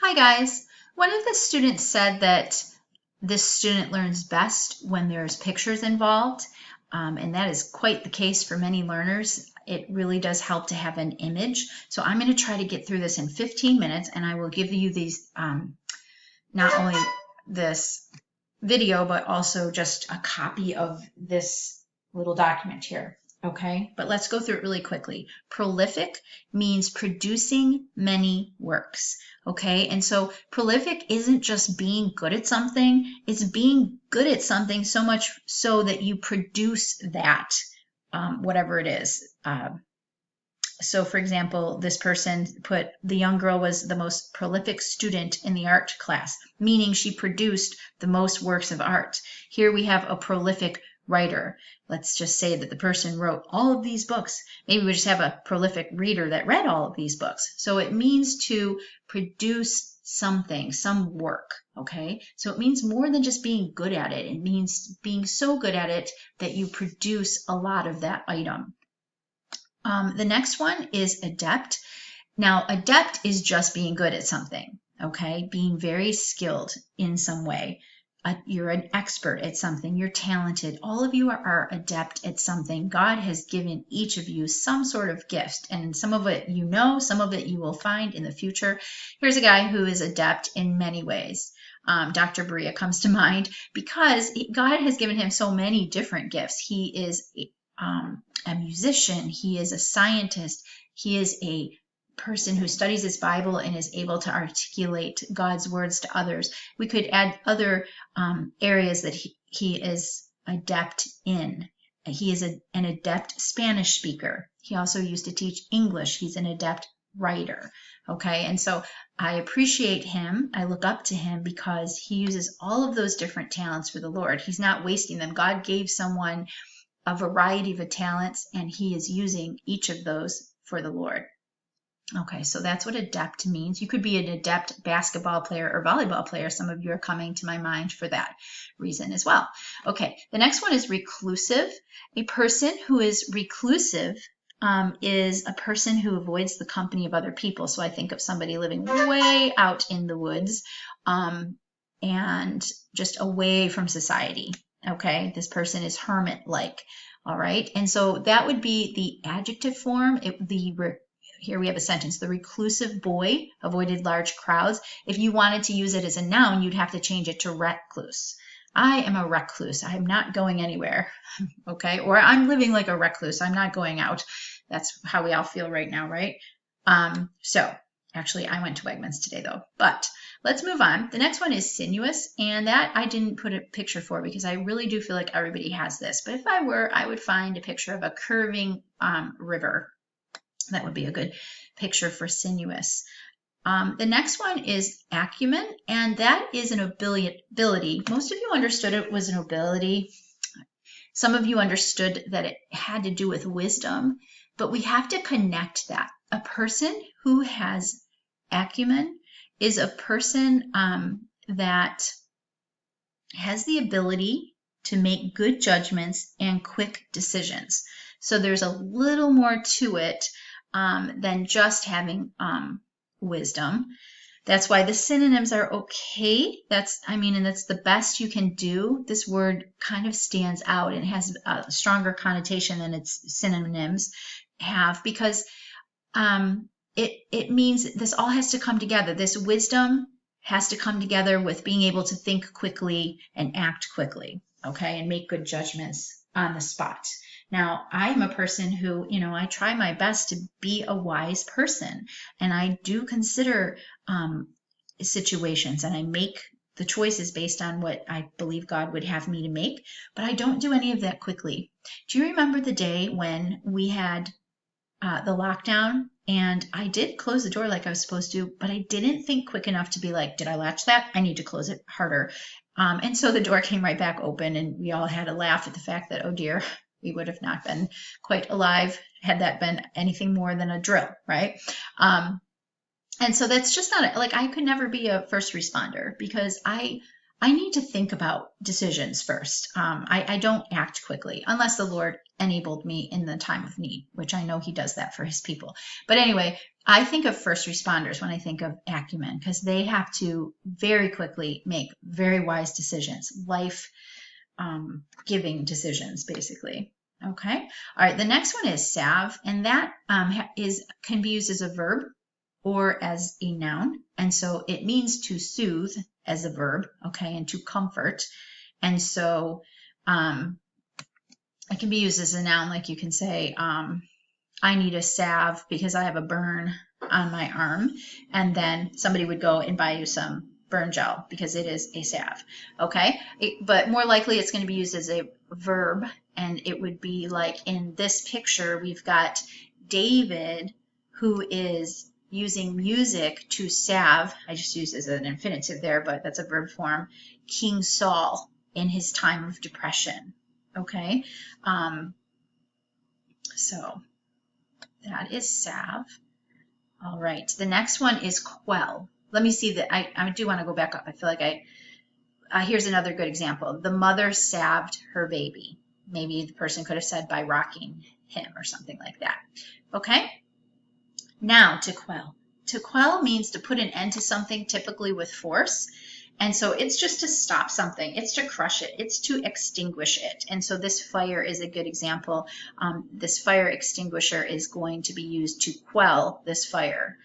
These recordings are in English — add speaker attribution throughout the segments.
Speaker 1: Hi guys. One of the students said that this student learns best when there's pictures involved, and that is quite the case for many learners. It really does help to have an image. So I'm going to try to get through this in 15 minutes, and I will give you these, not only this video, but also just a copy of this little document here. Okay, but let's go through it really quickly. Prolific means producing many works. Okay, and so prolific isn't just being good at something, it's being good at something so much so that you produce that, whatever it is. So for example, this person put the young girl was the most prolific student in the art class, meaning she produced the most works of art. Here we have a prolific writer. Let's just say that the person wrote all of these books. Maybe we just have a prolific reader that read all of these books. So it means to produce something, some work, okay? So it means more than just being good at it. It means being so good at it that you produce a lot of that item. The next one is adept. Now, adept is just being good at something, okay? Being very skilled in some way. You're an expert at something. You're talented. All of you are adept at something. God has given each of you some sort of gift, and some of it you know, some of it you will find in the future. Here's a guy who is adept in many ways. Dr. Berea comes to mind because God has given him so many different gifts. He is a musician. He is a scientist. He is a person who studies his Bible and is able to articulate God's words to others. We could add other areas that he is adept in. He is an adept Spanish speaker. He also used to teach English. He's an adept writer. Okay, and so I appreciate him. I look up to him because he uses all of those different talents for the Lord. He's not wasting them. God gave someone a variety of talents, and he is using each of those for the Lord. Okay, so that's what adept means. You could be an adept basketball player or volleyball player. Some of you are coming to my mind for that reason as well. Okay, the next one is reclusive. A person who is reclusive is a person who avoids the company of other people. So I think of somebody living way out in the woods and just away from society. Okay, this person is hermit-like. All right, and so that would be the adjective form. Here we have a sentence. The reclusive boy avoided large crowds. If you wanted to use it as a noun, you'd have to change it to recluse. I am a recluse. I'm not going anywhere. Okay, or I'm living like a recluse. I'm not going out. That's how we all feel right now, right? So actually, I went to Wegmans today though, but let's move on. The next one is sinuous, and that I didn't put a picture for because I really do feel like everybody has this. But if I were, I would find a picture of a curving river. That would be a good picture for sinuous. The next one is acumen, and that is an ability. Most of you understood it was an ability. Some of you understood that it had to do with wisdom, but we have to connect that. A person who has acumen is a person that has the ability to make good judgments and quick decisions. So there's a little more to it than just having wisdom. That's why the synonyms are okay. And that's the best you can do. This word kind of stands out and has a stronger connotation than its synonyms have, because it means this all has to come together. This wisdom has to come together with being able to think quickly and act quickly, okay, and make good judgments on the spot. Now, I'm a person who, I try my best to be a wise person, and I do consider situations, and I make the choices based on what I believe God would have me to make, but I don't do any of that quickly. Do you remember the day when we had the lockdown, and I did close the door like I was supposed to, but I didn't think quick enough to be like, did I latch that? I need to close it harder. And so the door came right back open, and we all had a laugh at the fact that, oh dear, we would have not been quite alive had that been anything more than a drill, right? And so that's just not like I could never be a first responder because I I need to think about decisions first. I don't act quickly unless the Lord enabled me in the time of need, which I know he does that for his people. But anyway, I think of first responders when I think of acumen, because they have to very quickly make very wise decisions, life giving decisions, basically. Okay. All right. The next one is salve, and that can be used as a verb or as a noun. And so it means to soothe as a verb, okay, and to comfort. And so it can be used as a noun, like you can say, I need a salve because I have a burn on my arm. And then somebody would go and buy you some burn gel because it is a salve, okay? But more likely it's going to be used as a verb, and it would be like in this picture, we've got David who is using music to salve, I just used as an infinitive there, but that's a verb form, King Saul in his time of depression, okay? So that is salve. All right, the next one is quell. Let me see that. I do want to go back up. I feel like here's another good example. The mother salved her baby. Maybe the person could have said by rocking him or something like that. Okay? Now to quell. To quell means to put an end to something, typically with force. And so it's just to stop something. It's to crush it. It's to extinguish it. And so this fire is a good example. This fire extinguisher is going to be used to quell this fire.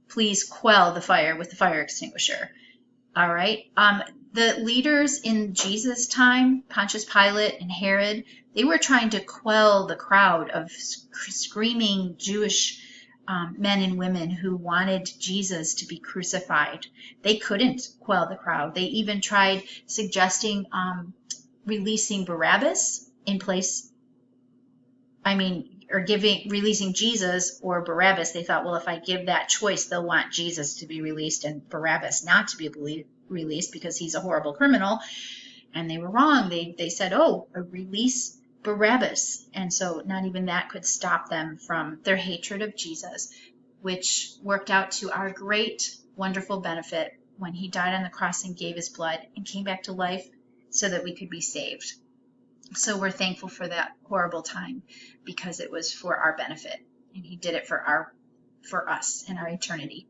Speaker 1: Please quell the fire with the fire extinguisher. All right. The leaders in Jesus' time, Pontius Pilate and Herod, they were trying to quell the crowd of screaming Jewish men and women who wanted Jesus to be crucified. They couldn't quell the crowd. They even tried suggesting releasing Barabbas in place, or releasing Jesus or Barabbas. They thought, well, if I give that choice, they'll want Jesus to be released and Barabbas not to be released because he's a horrible criminal. And they were wrong. They said, oh, release Barabbas. And so not even that could stop them from their hatred of Jesus, which worked out to our great, wonderful benefit when he died on the cross and gave his blood and came back to life so that we could be saved. So we're thankful for that horrible time because it was for our benefit, and he did it for us and our eternity.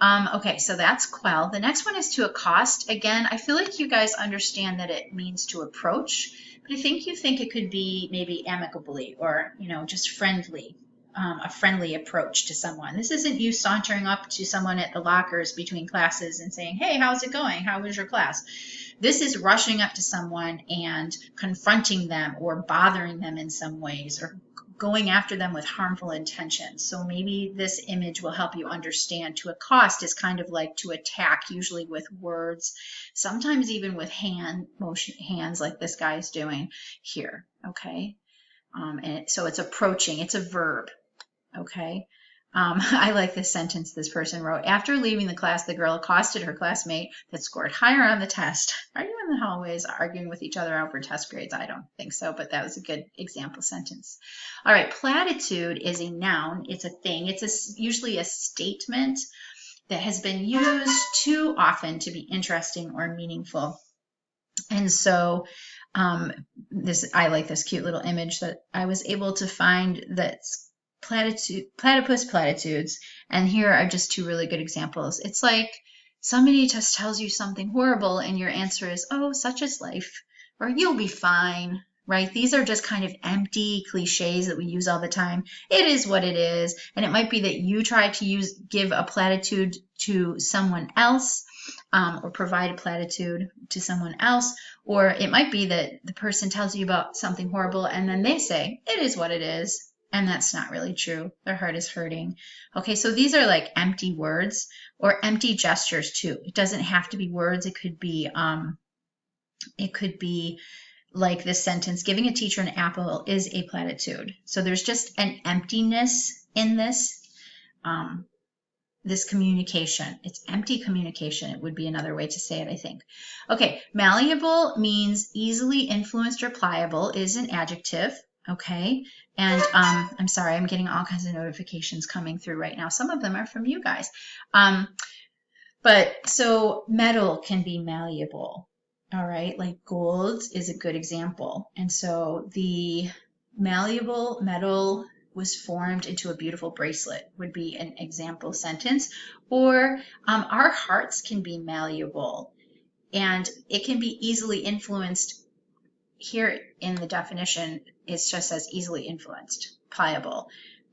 Speaker 1: Okay, so that's quell. The next one is to accost. Again, I feel like you guys understand that it means to approach, but I think you think it could be maybe amicably or, just friendly, a friendly approach to someone. This isn't you sauntering up to someone at the lockers between classes and saying, hey, how's it going? How was your class? This is rushing up to someone and confronting them or bothering them in some ways or going after them with harmful intentions. So maybe this image will help you understand. To accost is kind of like to attack, usually with words, sometimes even with hands like this guy is doing here, okay? So it's approaching, it's a verb, okay? I like this sentence this person wrote. After leaving the class, the girl accosted her classmate that scored higher on the test. Are you in the hallways arguing with each other over test grades? I don't think so, but that was a good example sentence. All right, platitude is a noun. It's a thing. It's usually a statement that has been used too often to be interesting or meaningful. And so I like this cute little image that I was able to find that's platypus platitudes, and here are just two really good examples. It's like somebody just tells you something horrible and your answer is, oh, such is life, or you'll be fine, right? These are just kind of empty cliches that we use all the time. It is what it is. And it might be that you try to give a platitude to someone else, or provide a platitude to someone else, or it might be that the person tells you about something horrible and then they say, it is what it is. And that's not really true. Their heart is hurting. Okay, so these are like empty words or empty gestures too. It doesn't have to be words. It could be like this sentence, giving a teacher an apple is a platitude. So there's just an emptiness in this communication. It's empty communication. It would be another way to say it, I think. Okay, malleable means easily influenced or pliable, is an adjective. Okay, and I'm sorry, I'm getting all kinds of notifications coming through right now. Some of them are from you guys. But so metal can be malleable. All right, like gold is a good example. And so the malleable metal was formed into a beautiful bracelet would be an example sentence. Or our hearts can be malleable and it can be easily influenced. Here in the definition, it just says easily influenced, pliable.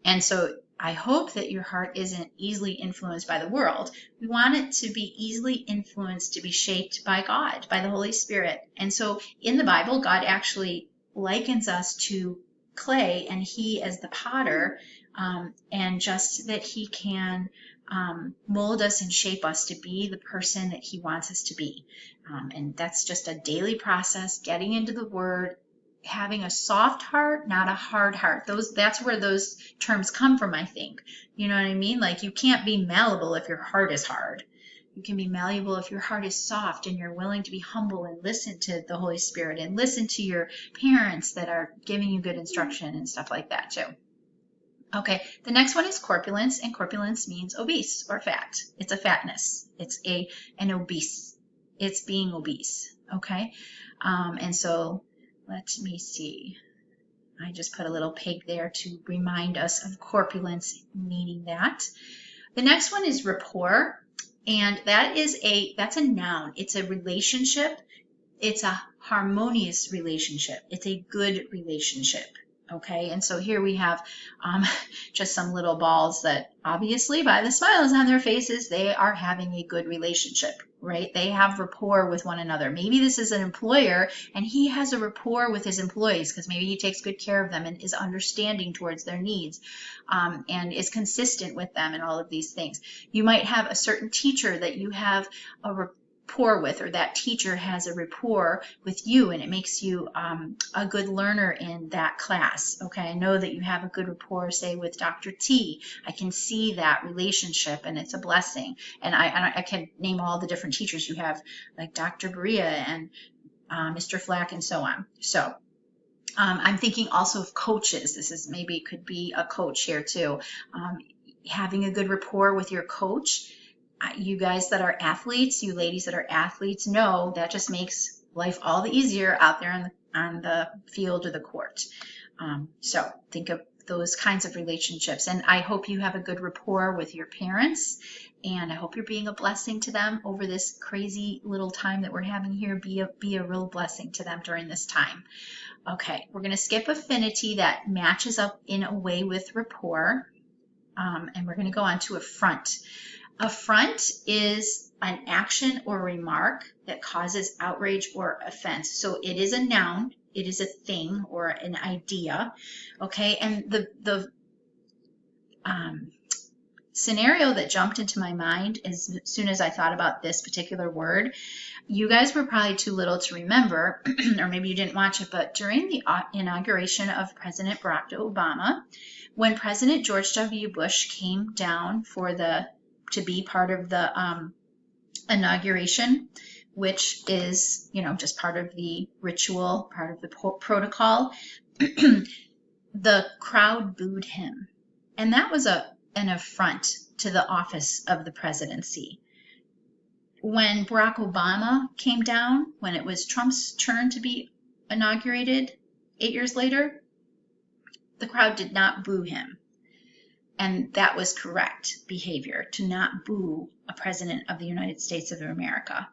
Speaker 1: And so I hope that your heart isn't easily influenced by the world. We want it to be easily influenced, to be shaped by God, by the Holy Spirit. And so in the Bible, God actually likens us to clay and he as the potter, and just that he can mold us and shape us to be the person that he wants us to be. And that's just a daily process, getting into the Word, having a soft heart, not a hard heart. That's where those terms come from, I think. You know what I mean? Like you can't be malleable if your heart is hard. You can be malleable if your heart is soft and you're willing to be humble and listen to the Holy Spirit and listen to your parents that are giving you good instruction and stuff like that too. Okay, the next one is corpulence, and corpulence means obese or fat. It's a fatness. It's an obese. It's being obese. Okay, and so let me see. I just put a little pig there to remind us of corpulence, meaning that. The next one is rapport, and that's a noun. It's a relationship. It's a harmonious relationship. It's a good relationship. Okay, and so here we have just some little balls that obviously by the smiles on their faces, they are having a good relationship, right? They have rapport with one another. Maybe this is an employer and he has a rapport with his employees because maybe he takes good care of them and is understanding towards their needs, and is consistent with them and all of these things. You might have a certain teacher that you have a rapport with, or that teacher has a rapport with you and it makes you a good learner in that class. Okay, I know that you have a good rapport, say with Dr. T. I can see that relationship and it's a blessing. And I can name all the different teachers you have, like Dr. Berea and Mr. Flack and so on. So I'm thinking also of coaches. This is maybe could be a coach here too. Having a good rapport with your coach. You guys that are athletes, you ladies that are athletes, know that just makes life all the easier out there on the field or the court. So think of those kinds of relationships. And I hope you have a good rapport with your parents. And I hope you're being a blessing to them over this crazy little time that we're having here. Be a real blessing to them during this time. Okay, we're going to skip affinity. That matches up in a way with rapport. And we're going to go on to affront. Affront is an action or remark that causes outrage or offense. So it is a noun, it is a thing or an idea. Okay, and the scenario that jumped into my mind as soon as I thought about this particular word, you guys were probably too little to remember, or maybe you didn't watch it, but during the inauguration of President Barack Obama, when President George W. Bush came down to be part of the inauguration, which is, just part of the ritual, part of the protocol, the crowd booed him. And that was an affront to the office of the presidency. When Barack Obama came down, when it was Trump's turn to be inaugurated 8 years later, the crowd did not boo him. And that was correct behavior, to not boo a president of the United States of America,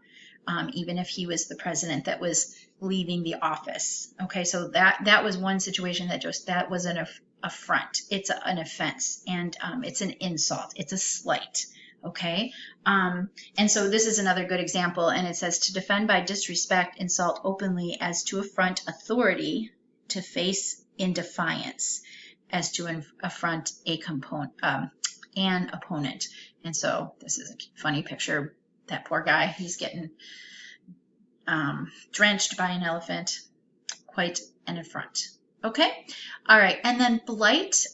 Speaker 1: even if he was the president that was leaving the office. Okay, so that was one situation that was an affront. It's an offense, and it's an insult. It's a slight. Okay, and so this is another good example, and it says to defend by disrespect, insult openly, as to affront authority, to face in defiance, as to affront an opponent. And so this is a funny picture. That poor guy, he's getting drenched by an elephant. Quite an affront. Okay, all right, and then blight.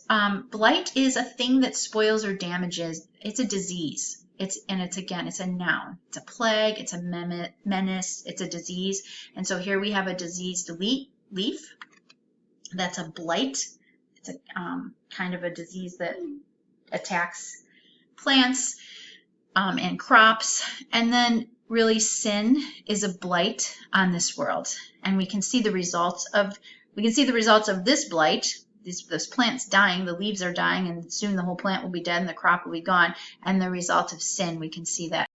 Speaker 1: Blight is a thing that spoils or damages. It's a disease. It's a noun. It's a plague. It's a menace. It's a disease. And so here we have a diseased leaf. That's a blight. It's a kind of a disease that attacks plants. and crops. And then really sin is a blight on this world. And we can see the results of this blight. This plant's dying, the leaves are dying, and soon the whole plant will be dead and the crop will be gone. And the result of sin, we can see that